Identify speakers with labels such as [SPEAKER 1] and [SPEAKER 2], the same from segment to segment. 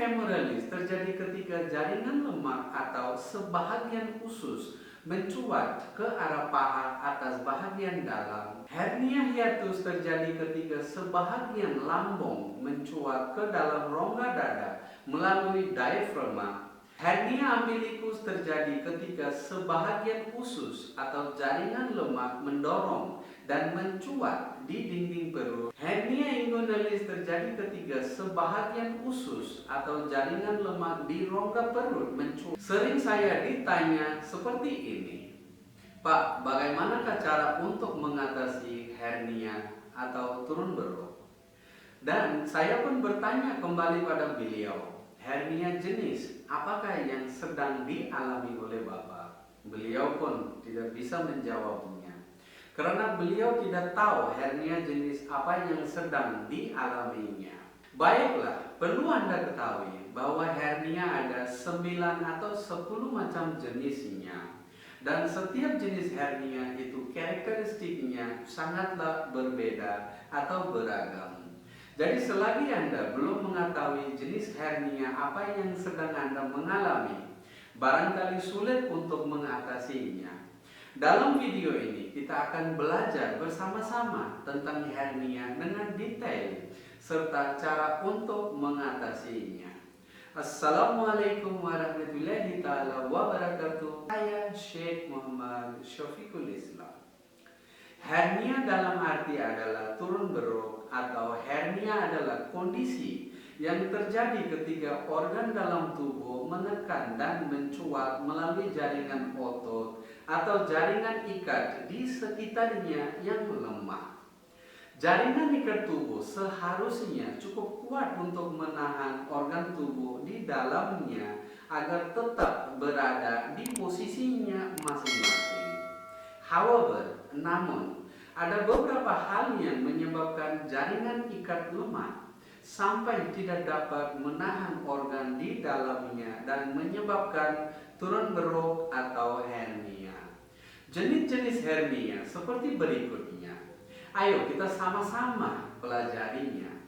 [SPEAKER 1] femoralis terjadi ketika jaringan lemak atau sebahagian usus mencuat ke arah paha atas bahagian dalam. Hernia hiatus terjadi ketika sebahagian lambung mencuat ke dalam rongga dada melalui diafragma. Hernia umbilikus terjadi ketika sebahagian usus atau jaringan lemak mendorong dan mencuat di dinding perut. Hernia inguinalis terjadi ketika sebahagian usus atau jaringan lemak di rongga perut mencuat. Sering saya ditanya seperti ini, Pak, bagaimanakah cara untuk mengatasi hernia atau turun berok? Dan saya pun bertanya kembali pada beliau, hernia jenis apakah yang sedang dialami oleh Bapak? Beliau pun tidak bisa menjawabnya, karena beliau tidak tahu hernia jenis apa yang sedang dialaminya. Baiklah, perlu Anda ketahui bahwa hernia ada 9 atau 10 macam jenisnya. Dan setiap jenis hernia itu karakteristiknya sangatlah berbeda atau beragam. Jadi selagi Anda belum mengetahui jenis hernia apa yang sedang Anda mengalami, barangkali sulit untuk mengatasinya. Dalam video ini kita akan belajar bersama-sama tentang hernia dengan detail serta cara untuk mengatasinya. Assalamualaikum warahmatullahi ta'ala wabarakatuh. Saya Syekh Muhammad Syafiqul Islam. Hernia dalam arti adalah turun berok atau hernia adalah kondisi yang terjadi ketika organ dalam tubuh menekan dan mencuat melalui jaringan otot atau jaringan ikat di sekitarnya yang lemah. Jaringan ikat tubuh seharusnya cukup kuat untuk menahan organ tubuh di dalamnya agar tetap berada di posisinya masing-masing. However, namun, ada beberapa hal yang menyebabkan jaringan ikat lemah sampai tidak dapat menahan organ di dalamnya dan menyebabkan turun berok atau hernia. Jenis-jenis hernia seperti berikutnya. Ayo kita sama-sama pelajarinya.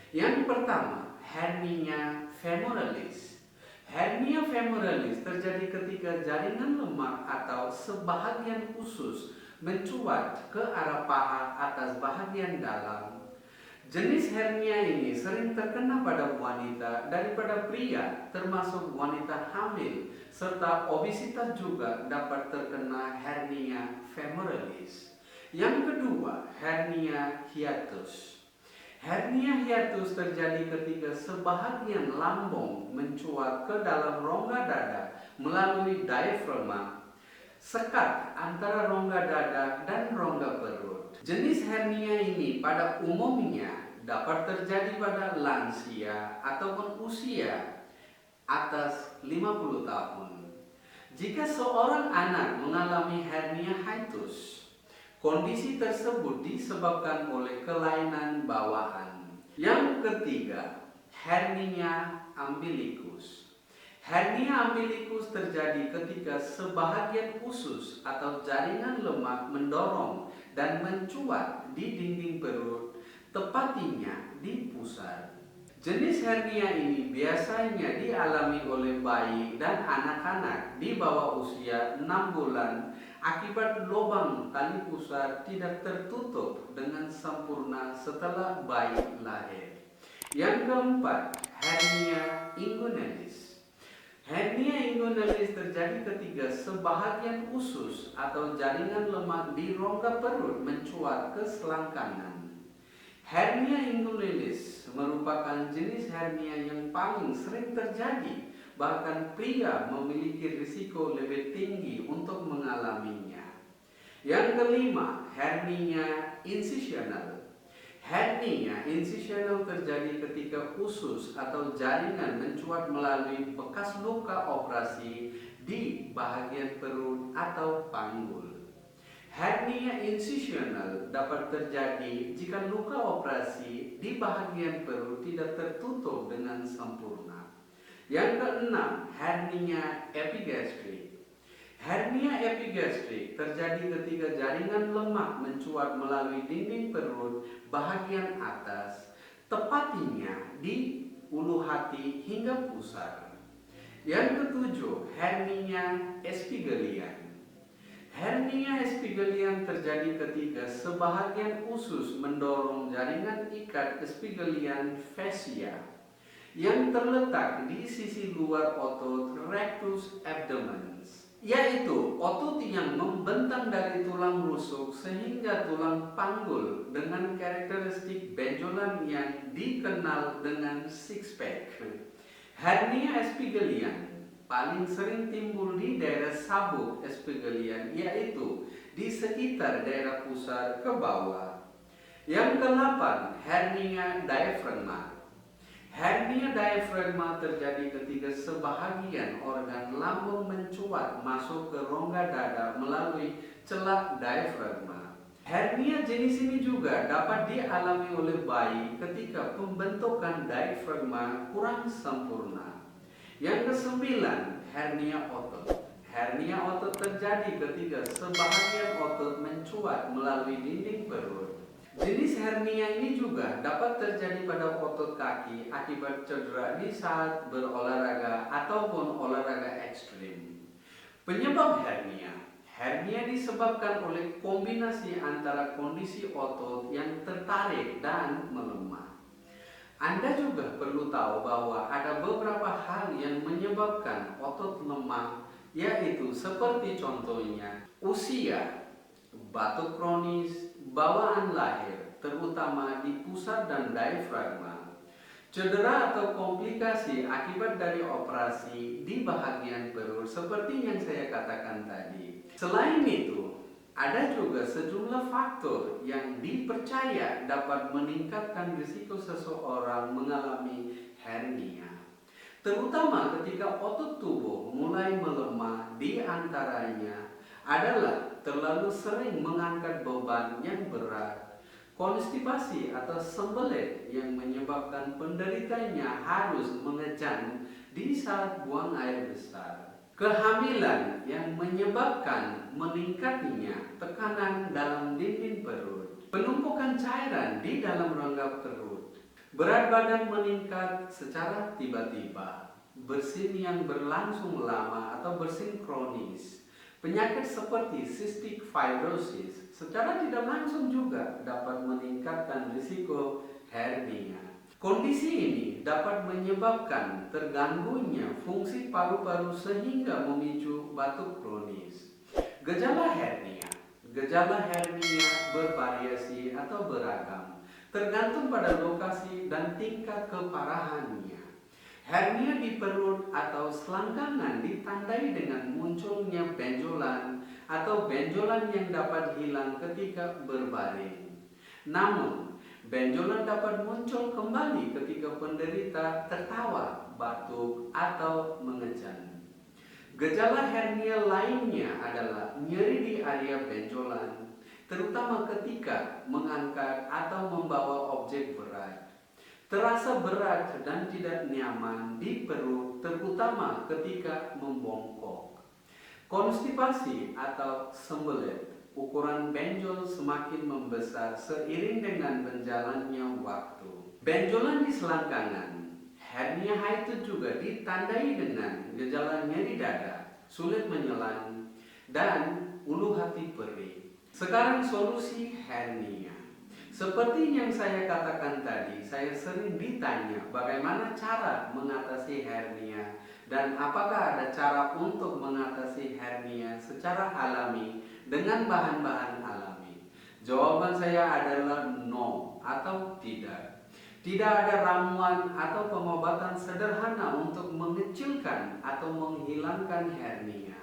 [SPEAKER 1] Yang pertama, hernia femoralis. Hernia femoralis terjadi ketika jaringan lemak atau sebahagian usus mencuat ke arah paha atas bahagian dalam. Jenis hernia ini sering terkena pada wanita daripada pria, termasuk wanita hamil, serta obesitas juga dapat terkena hernia femoralis. Yang kedua, hernia hiatus. Hernia hiatus terjadi ketika sebahagian lambung mencuat ke dalam rongga dada melalui diafragma, sekat antara rongga dada dan rongga perut. Jenis hernia ini pada umumnya dapat terjadi pada lansia ataupun usia atas 50 tahun. Jika seorang anak mengalami hernia hiatus, kondisi tersebut disebabkan oleh kelainan bawaan. Yang ketiga, hernia umbilikus. Hernia umbilikus terjadi ketika sebahagian usus atau jaringan lemak mendorong dan mencuat di dinding perut, tepatnya di pusat. Jenis hernia ini biasanya dialami oleh bayi dan anak-anak di bawah usia 6 bulan akibat lubang tali pusat tidak tertutup dengan sempurna setelah bayi lahir. Yang keempat, hernia inguinalis. Hernia inguinalis terjadi ketika sebahagian usus atau jaringan lemak di rongga perut mencuat ke selangkangan. Hernia inguinalis merupakan jenis hernia yang paling sering terjadi. Bahkan pria memiliki risiko lebih tinggi untuk mengalaminya. Yang kelima, hernia incisional. Hernia incisional terjadi ketika usus atau jaringan mencuat melalui bekas luka operasi di bahagian perut atau panggul. Hernia incisional dapat terjadi jika luka operasi di bahagian perut tidak tertutup dengan sempurna. Yang keenam, hernia epigastrik. Hernia epigastrik terjadi ketika jaringan lemak mencuat melalui dinding perut bahagian atas, tepatnya di ulu hati hingga pusar. Yang ketujuh, hernia espigalian. Hernia espigalian terjadi ketika sebahagian usus mendorong jaringan ikat espigalian fascia yang terletak di sisi luar otot rectus abdominis, yaitu otot yang membentang dari tulang rusuk sehingga tulang panggul dengan karakteristik benjolan yang dikenal dengan six pack. Hernia espigalian paling sering timbul di daerah sabuk espigalian, yaitu di sekitar daerah pusar ke bawah. Yang ke-8, hernia diafragma. Hernia diafragma terjadi ketika sebahagian organ lambung mencuat masuk ke rongga dada melalui celah diafragma. Hernia jenis ini juga dapat dialami oleh bayi ketika pembentukan diafragma kurang sempurna. Yang ke-9, hernia otot. Hernia otot terjadi ketika sebahagian otot mencuat melalui dinding perut. Jenis hernia ini juga dapat terjadi pada otot kaki akibat cedera di saat berolahraga ataupun olahraga ekstrim. Penyebab hernia. Hernia disebabkan oleh kombinasi antara kondisi otot yang tertarik dan melemah. Anda juga perlu tahu bahwa ada beberapa hal yang menyebabkan otot lemah, yaitu seperti contohnya usia, batuk kronis, bawaan lahir, terutama di pusat dan diafragma, cedera atau komplikasi akibat dari operasi di bahagian perut seperti yang saya katakan tadi. Selain itu, ada juga sejumlah faktor yang dipercaya dapat meningkatkan risiko seseorang mengalami hernia, terutama ketika otot tubuh mulai melemah. Di antaranya adalah terlalu sering mengangkat beban yang berat, konstipasi atau sembelit yang menyebabkan penderitanya harus mengejang di saat buang air besar, kehamilan yang menyebabkan meningkatnya tekanan dalam dinding perut, penumpukan cairan di dalam rongga perut, berat badan meningkat secara tiba-tiba, bersin yang berlangsung lama atau bersin kronis. Penyakit seperti cystic fibrosis secara tidak langsung juga dapat meningkatkan risiko hernia. Kondisi ini dapat menyebabkan terganggunya fungsi paru-paru sehingga memicu batuk kronis. Gejala hernia. Gejala hernia bervariasi atau beragam, tergantung pada lokasi dan tingkat keparahannya. Hernia di perut atau selangkangan ditandai dengan munculnya benjolan atau benjolan yang dapat hilang ketika berbaring. Namun, benjolan dapat muncul kembali ketika penderita tertawa, batuk, atau mengejang. Gejala hernia lainnya adalah nyeri di area benjolan, terutama ketika mengangkat atau membawa objek berat. Terasa berat dan tidak nyaman di perut, terutama ketika membongkok. Konstipasi atau sembelit, ukuran benjol semakin membesar seiring dengan berjalannya waktu. Benjolan di selangkangan. Hernia hiatus juga ditandai dengan gejala nyeri dada, sulit menyelan, dan ulu hati perih. Sekarang solusi hernia. Seperti yang saya katakan tadi, saya sering ditanya bagaimana cara mengatasi hernia dan apakah ada cara untuk mengatasi hernia secara alami dengan bahan-bahan alami. Jawaban saya adalah no atau tidak. Tidak ada ramuan atau pengobatan sederhana untuk mengecilkan atau menghilangkan hernia.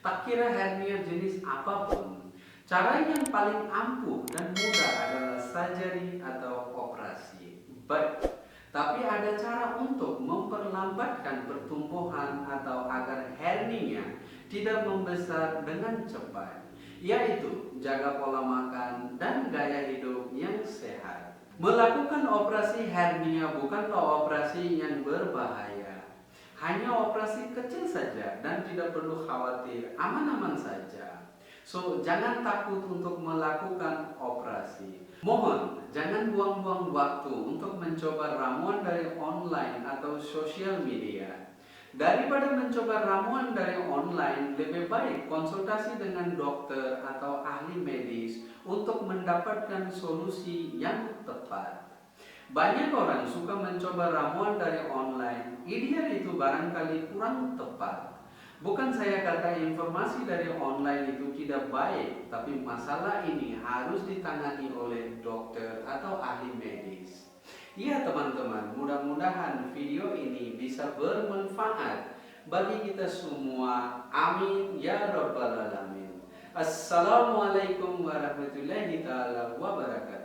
[SPEAKER 1] Tak kira hernia jenis apapun. Cara yang paling ampuh dan mudah adalah surgery atau operasi. Tapi ada cara untuk memperlambatkan pertumbuhan atau agar hernia tidak membesar dengan cepat, yaitu jaga pola makan dan gaya hidup yang sehat. Melakukan operasi hernia bukanlah operasi yang berbahaya. Hanya operasi kecil saja dan tidak perlu khawatir, aman-aman saja. So, jangan takut untuk melakukan operasi. Mohon jangan buang-buang waktu untuk mencoba ramuan dari online atau sosial media. Daripada mencoba ramuan dari online, lebih baik konsultasi dengan dokter atau ahli medis untuk mendapatkan solusi yang tepat. Banyak orang suka mencoba ramuan dari online, ideal itu barangkali kurang tepat. Bukan saya kata informasi dari online itu tidak baik, tapi masalah ini harus ditangani oleh dokter atau ahli medis. Ya teman-teman, mudah-mudahan video ini bisa bermanfaat bagi kita semua. Amin ya rabbal alamin. Assalamualaikum warahmatullahi taala wabarakatuh.